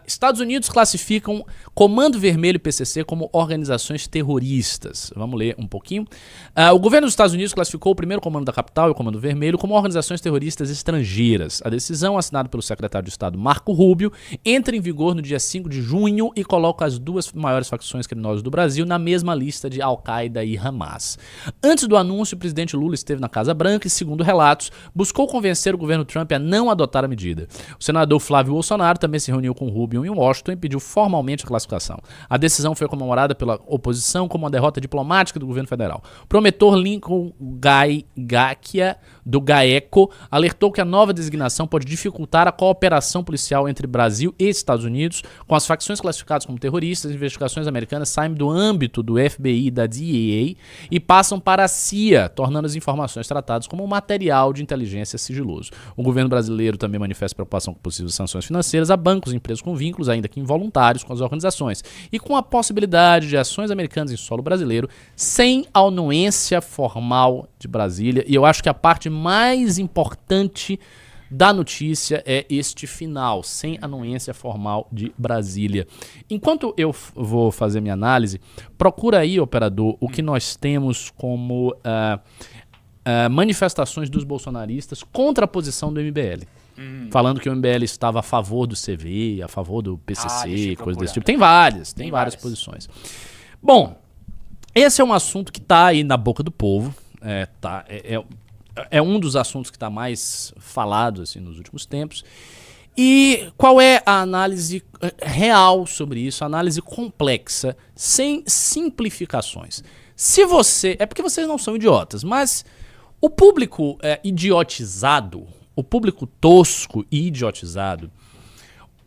Estados Unidos classificam Comando Vermelho e PCC como organizações terroristas. Vamos ler um pouquinho. O governo dos Estados Unidos classificou o primeiro Comando da Capital e o Comando Vermelho como organizações terroristas estrangeiras. A decisão, assinada pelo secretário de Estado Marco Rubio, entra em vigor no dia 5 de junho e coloca as duas maiores facções criminosas do Brasil na mesma lista de Al-Qaeda e Hamas. Antes do anúncio, o presidente Lula esteve na Casa Branca e, segundo relatos, buscou convencer o governo Trump a não adotar a medida. O senador Flávio Bolsonaro também se reuniu com Rubio em Washington e pediu formalmente a classificação. A decisão foi comemorada pela oposição como uma derrota diplomática do governo federal. O promotor Lincoln Gakia, do GAECO, alertou que a nova designação pode dificultar a cooperação policial entre Brasil e Estados Unidos, com as facções classificadas como terroristas. As investigações americanas saem do âmbito do FBI e da DEA e passam para a CIA, tornando as informações tratadas como material de inteligência sigiloso. O governo brasileiro também manifesta preocupação com possíveis sanções financeiras a bancos e empresas com vínculos, ainda que involuntários, com as organizações, e com a possibilidade de ações americanas em solo brasileiro sem anuência formal de Brasília. E eu acho que a parte mais importante da notícia é este final, sem anuência formal de Brasília. Enquanto eu vou fazer minha análise, procura aí, operador, o que nós temos como manifestações dos bolsonaristas contra a posição do MBL. Falando que o MBL estava a favor do CV, a favor do PCC, coisa desse tipo. Tem várias posições. Bom, esse é um assunto que está aí na boca do povo. É um dos assuntos que está mais falado assim, nos últimos tempos. E qual é a análise real sobre isso? A análise complexa, sem simplificações. Se você... É porque vocês não são idiotas, mas o público idiotizado, o público tosco e idiotizado,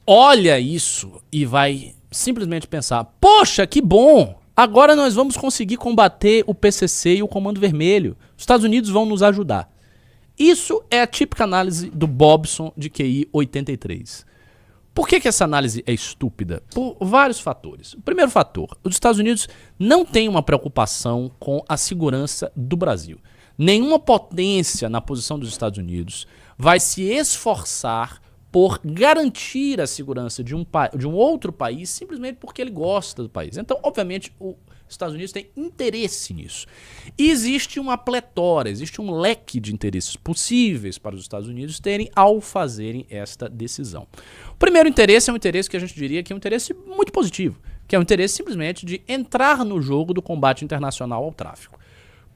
olha isso e vai simplesmente pensar: poxa, que bom! Agora nós vamos conseguir combater o PCC e o Comando Vermelho. Os Estados Unidos vão nos ajudar. Isso é a típica análise do Bobson de QI 83. Por que essa análise é estúpida? Por vários fatores. O primeiro fator: os Estados Unidos não têm uma preocupação com a segurança do Brasil. Nenhuma potência na posição dos Estados Unidos vai se esforçar por garantir a segurança de um outro país simplesmente porque ele gosta do país. Então, obviamente, os Estados Unidos têm interesse nisso. E existe uma pletora, existe um leque de interesses possíveis para os Estados Unidos terem ao fazerem esta decisão. O primeiro interesse é um interesse que a gente diria que é um interesse muito positivo, que é um interesse simplesmente de entrar no jogo do combate internacional ao tráfico.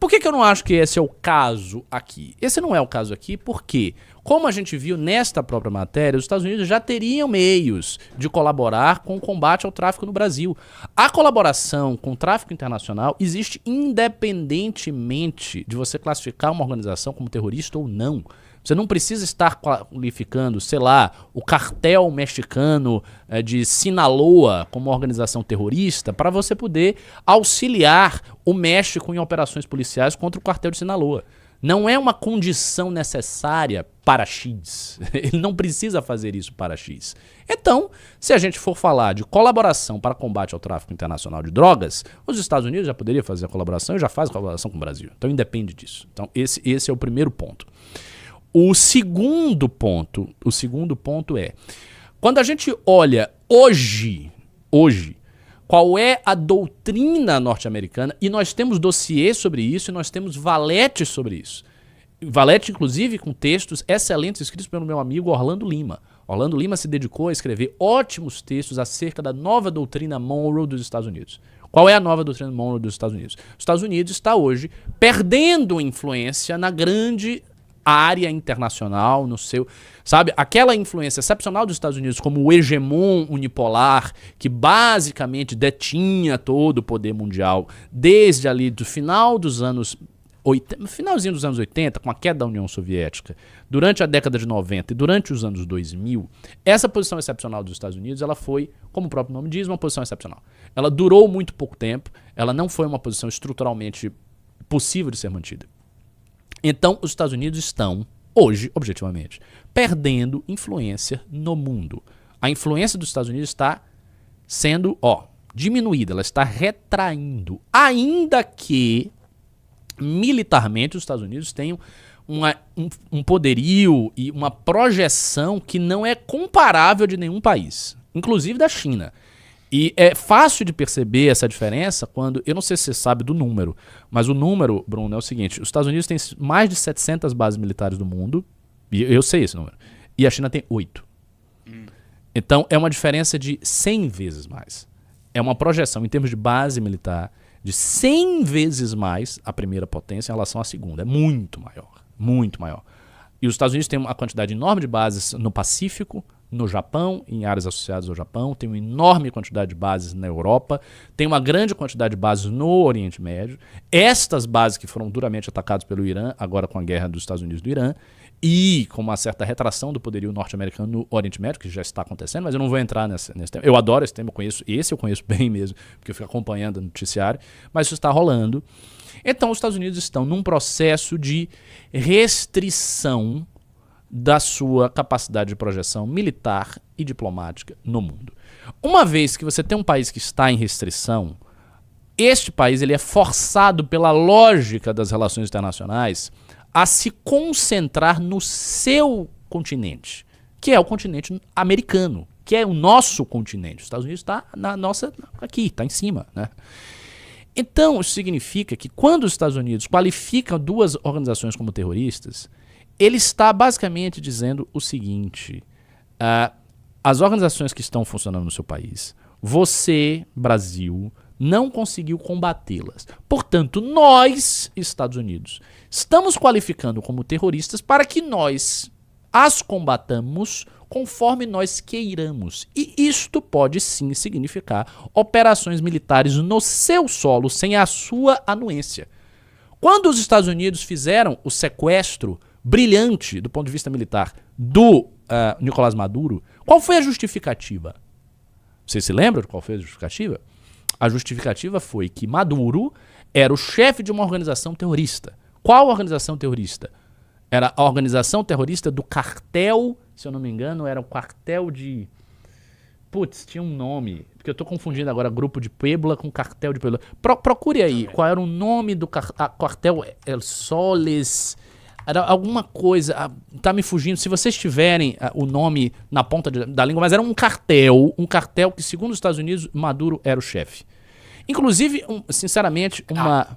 Por que eu não acho que esse é o caso aqui? Esse não é o caso aqui porque, como a gente viu nesta própria matéria, os Estados Unidos já teriam meios de colaborar com o combate ao tráfico no Brasil. A colaboração com o tráfico internacional existe independentemente de você classificar uma organização como terrorista ou não. Você não precisa estar qualificando, sei lá, o cartel mexicano de Sinaloa como organização terrorista para você poder auxiliar o México em operações policiais contra o cartel de Sinaloa. Não é uma condição necessária para X. Ele não precisa fazer isso para X. Então, se a gente for falar de colaboração para combate ao tráfico internacional de drogas, os Estados Unidos já poderiam fazer a colaboração e já faz a colaboração com o Brasil. Então, independe disso. Então, esse é o primeiro ponto. O segundo ponto é, quando a gente olha hoje, qual é a doutrina norte-americana, e nós temos dossiês sobre isso, e nós temos valetes sobre isso. Valete, inclusive, com textos excelentes escritos pelo meu amigo Orlando Lima. Orlando Lima se dedicou a escrever ótimos textos acerca da nova doutrina Monroe dos Estados Unidos. Qual é a nova doutrina Monroe dos Estados Unidos? Os Estados Unidos está hoje perdendo influência na grande área internacional, no seu, sabe, aquela influência excepcional dos Estados Unidos como o hegemon unipolar que basicamente detinha todo o poder mundial desde ali do final dos anos 80, finalzinho dos anos 80, com a queda da União Soviética, durante a década de 90 e durante os anos 2000, essa posição excepcional dos Estados Unidos, ela foi, como o próprio nome diz, uma posição excepcional. Ela durou muito pouco tempo, ela não foi uma posição estruturalmente possível de ser mantida. Então, os Estados Unidos estão, hoje, objetivamente, perdendo influência no mundo. A influência dos Estados Unidos está sendo, diminuída, ela está retraindo. Ainda que, militarmente, os Estados Unidos tenham um poderio e uma projeção que não é comparável de nenhum país. inclusive da China. E é fácil de perceber essa diferença quando, eu não sei se você sabe do número, mas o número, Bruno, é o seguinte, os Estados Unidos têm mais de 700 bases militares do mundo, e eu sei esse número, e a China tem 8. Então é uma diferença de 100 vezes mais. É uma projeção em termos de base militar de 100 vezes mais a primeira potência em relação à segunda. É muito maior, muito maior. E os Estados Unidos têm uma quantidade enorme de bases no Pacífico, no Japão, em áreas associadas ao Japão, tem uma enorme quantidade de bases na Europa, tem uma grande quantidade de bases no Oriente Médio. Estas bases que foram duramente atacadas pelo Irã, agora com a guerra dos Estados Unidos e do Irã, e com uma certa retração do poderio norte-americano no Oriente Médio, que já está acontecendo, mas eu não vou entrar nesse tema. Eu adoro esse tema, eu conheço bem mesmo, porque eu fico acompanhando o noticiário, mas isso está rolando. Então os Estados Unidos estão num processo de restrição da sua capacidade de projeção militar e diplomática no mundo. Uma vez que você tem um país que está em restrição, este país ele é forçado pela lógica das relações internacionais a se concentrar no seu continente, que é o continente americano, que é o nosso continente. Os Estados Unidos está na nossa aqui, está em cima, né? Então, isso significa que quando os Estados Unidos qualificam duas organizações como terroristas, ele está basicamente dizendo o seguinte, as organizações que estão funcionando no seu país, você, Brasil, não conseguiu combatê-las. Portanto, nós, Estados Unidos, estamos qualificando como terroristas para que nós as combatamos conforme nós queiramos. E isto pode sim significar operações militares no seu solo sem a sua anuência. Quando os Estados Unidos fizeram o sequestro brilhante do ponto de vista militar do Nicolás Maduro, qual foi a justificativa? Vocês se lembram de qual foi a justificativa? A justificativa foi que Maduro era o chefe de uma organização terrorista. Qual organização terrorista? Era a organização terrorista do cartel, se eu não me engano, era o cartel de... Putz, tinha um nome, porque eu tô confundindo agora grupo de Puebla com cartel de Puebla. Procure aí, qual era o nome do cartel El Soles... Era alguma coisa, tá me fugindo, se vocês tiverem o nome na ponta da língua, mas era um cartel que, segundo os Estados Unidos, Maduro era o chefe. Inclusive, sinceramente,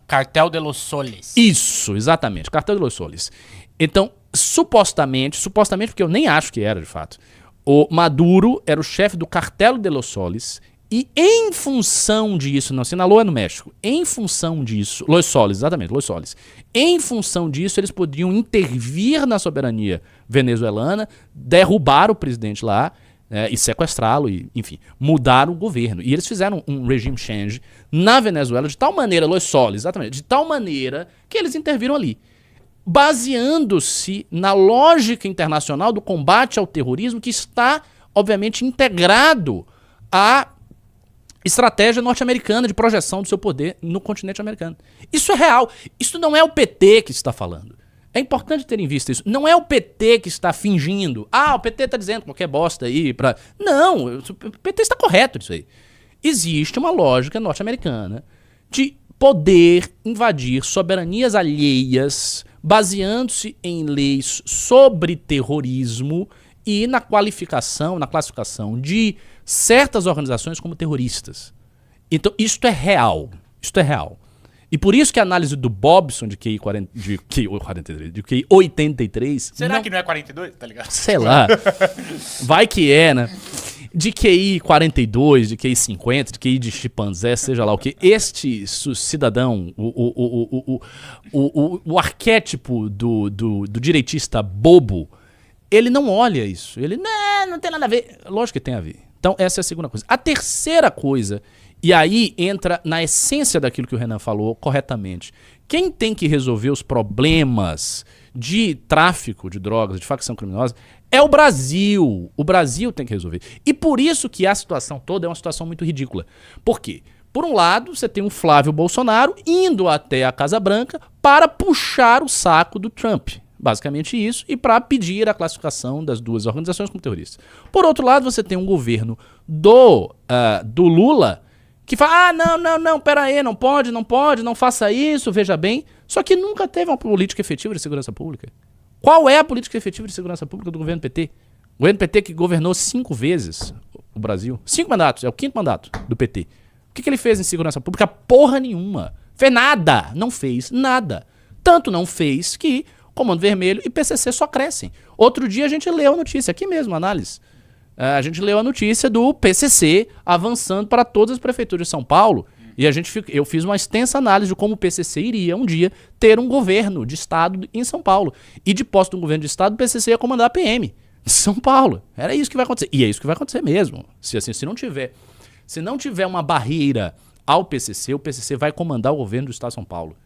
Cartel de los Soles. Isso, exatamente, Cartel de los Soles. Então, supostamente, porque eu nem acho que era de fato, o Maduro era o chefe do Cartel de los Soles. E em função disso, não, Sinaloa é no México, em função disso, Los Soles, exatamente, Los Soles, em função disso eles podiam intervir na soberania venezuelana, derrubar o presidente lá e sequestrá-lo, e, enfim, mudar o governo. E eles fizeram um regime change na Venezuela de tal maneira, Los Soles, exatamente, de tal maneira que eles interviram ali, baseando-se na lógica internacional do combate ao terrorismo que está, obviamente, integrado à estratégia norte-americana de projeção do seu poder no continente americano. Isso é real. Isso não é o PT que está falando. É importante ter em vista isso. Não é o PT que está fingindo. O PT está dizendo qualquer bosta aí pra... Não, o PT está correto disso aí. Existe uma lógica norte-americana de poder invadir soberanias alheias baseando-se em leis sobre terrorismo e na classificação de certas organizações como terroristas. Então, isto é real. Isto é real. E por isso que a análise do Bobson de QI 83... Será que não é 42? Tá ligado? Sei lá. Vai que é, né? De QI 42, de QI 50, de QI de chimpanzé, seja lá o que. Este cidadão, o arquétipo do direitista bobo, ele não olha isso. Ele, não tem nada a ver. Lógico que tem a ver. Então, essa é a segunda coisa. A terceira coisa, e aí entra na essência daquilo que o Renan falou corretamente. Quem tem que resolver os problemas de tráfico de drogas, de facção criminosa, é o Brasil. O Brasil tem que resolver. E por isso que a situação toda é uma situação muito ridícula. Por quê? Por um lado, você tem um Flávio Bolsonaro indo até a Casa Branca para puxar o saco do Trump. Basicamente isso, e para pedir a classificação das duas organizações como terroristas. Por outro lado, você tem um governo do Lula que fala, não, pera aí, não pode, não faça isso, veja bem. Só que nunca teve uma política efetiva de segurança pública. Qual é a política efetiva de segurança pública do governo PT? O NPT que governou 5 vezes o Brasil. 5 mandatos, é o 5º mandato do PT. O que ele fez em segurança pública? Porra nenhuma. Fez nada. Não fez nada. Tanto não fez que Comando Vermelho e PCC só crescem. Outro dia a gente leu a notícia, aqui mesmo, análise. A gente leu a notícia do PCC avançando para todas as prefeituras de São Paulo. E eu fiz uma extensa análise de como o PCC iria um dia ter um governo de estado em São Paulo. E de posse de um governo de estado, o PCC ia comandar a PM de São Paulo. Era isso que vai acontecer. E é isso que vai acontecer mesmo. Se não tiver uma barreira ao PCC, o PCC vai comandar o governo do estado de São Paulo.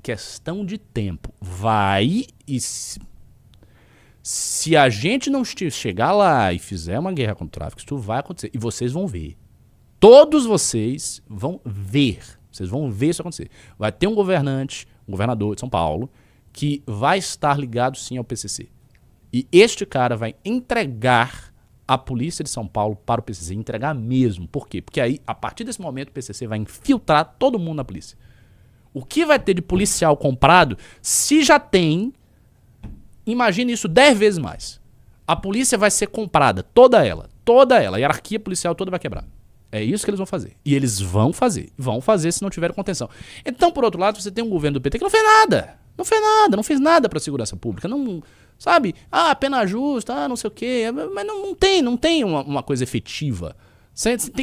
Questão de tempo. Vai e se a gente não chegar lá e fizer uma guerra contra o tráfico, isso vai acontecer. E vocês vão ver. Todos vocês vão ver. Vocês vão ver isso acontecer. Vai ter um governante, um governador de São Paulo, que vai estar ligado sim ao PCC. E este cara vai entregar a polícia de São Paulo para o PCC. Entregar mesmo. Por quê? Porque aí, a partir desse momento, o PCC vai infiltrar todo mundo na polícia. O que vai ter de policial comprado, se já tem, imagine isso 10 vezes mais. A polícia vai ser comprada, toda ela. A hierarquia policial toda vai quebrar. É isso que eles vão fazer. E eles vão fazer se não tiver contenção. Então, por outro lado, você tem um governo do PT que não fez nada. Não fez nada para a segurança pública. Não, sabe? Pena justa, não sei o quê. Mas não tem uma coisa efetiva.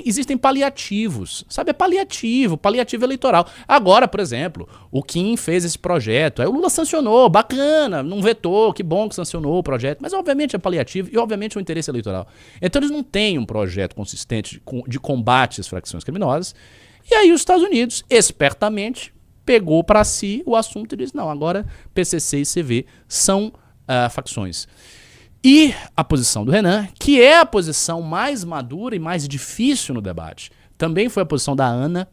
Existem paliativos, sabe? É paliativo eleitoral. Agora, por exemplo, o Kim fez esse projeto, aí o Lula sancionou, bacana, não vetou, que bom que sancionou o projeto, mas obviamente é paliativo e obviamente é um interesse eleitoral. Então eles não têm um projeto consistente de combate às facções criminosas, e aí os Estados Unidos, espertamente, pegou para si o assunto e disse, não, agora PCC e CV são facções. E a posição do Renan, que é a posição mais madura e mais difícil no debate, também foi a posição da Ana.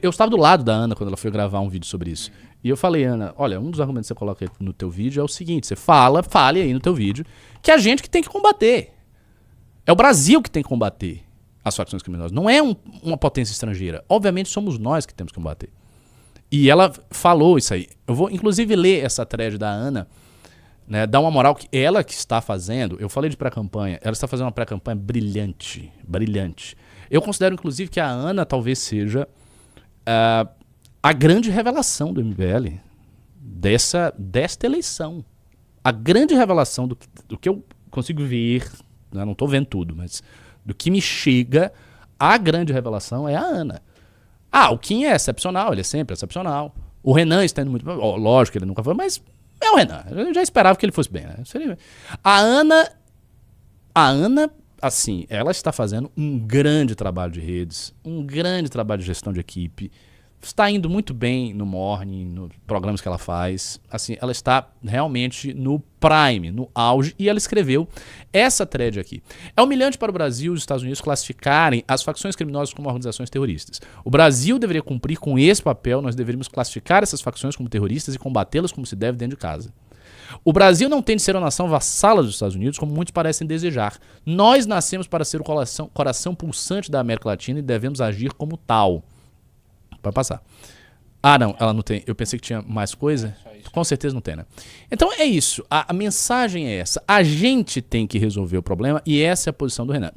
Eu estava do lado da Ana quando ela foi gravar um vídeo sobre isso. E eu falei, Ana, olha, um dos argumentos que você coloca no teu vídeo é o seguinte, você fale aí no teu vídeo, que é a gente que tem que combater. É o Brasil que tem que combater as facções criminosas. Não é uma potência estrangeira. Obviamente somos nós que temos que combater. E ela falou isso aí. Eu vou inclusive ler essa thread da Ana, né, dá uma moral que ela que está fazendo. Eu falei de pré-campanha, ela está fazendo uma pré-campanha brilhante. Eu considero inclusive que a Ana talvez seja a grande revelação do MBL desta eleição. A grande revelação do que eu consigo ver, né, não estou vendo tudo, mas do que me chega, a grande revelação é a Ana. O Kim é excepcional, ele é sempre excepcional. O Renan está indo muito... lógico que ele nunca foi, mas é o Renan. Eu já esperava que ele fosse bem, né? A Ana, assim, ela está fazendo um grande trabalho de redes, um grande trabalho de gestão de equipe. Está indo muito bem no Morning, nos programas que ela faz. Assim, ela está realmente no prime, no auge, e ela escreveu essa thread aqui. É humilhante para o Brasil e os Estados Unidos classificarem as facções criminosas como organizações terroristas. O Brasil deveria cumprir com esse papel, nós deveríamos classificar essas facções como terroristas e combatê-las como se deve dentro de casa. O Brasil não tem de ser uma nação vassala dos Estados Unidos, como muitos parecem desejar. Nós nascemos para ser o coração pulsante da América Latina e devemos agir como tal. Pode passar. Não, ela não tem. Eu pensei que tinha mais coisa. Com certeza não tem, né? Então é isso. A mensagem é essa. A gente tem que resolver o problema e essa é a posição do Renan.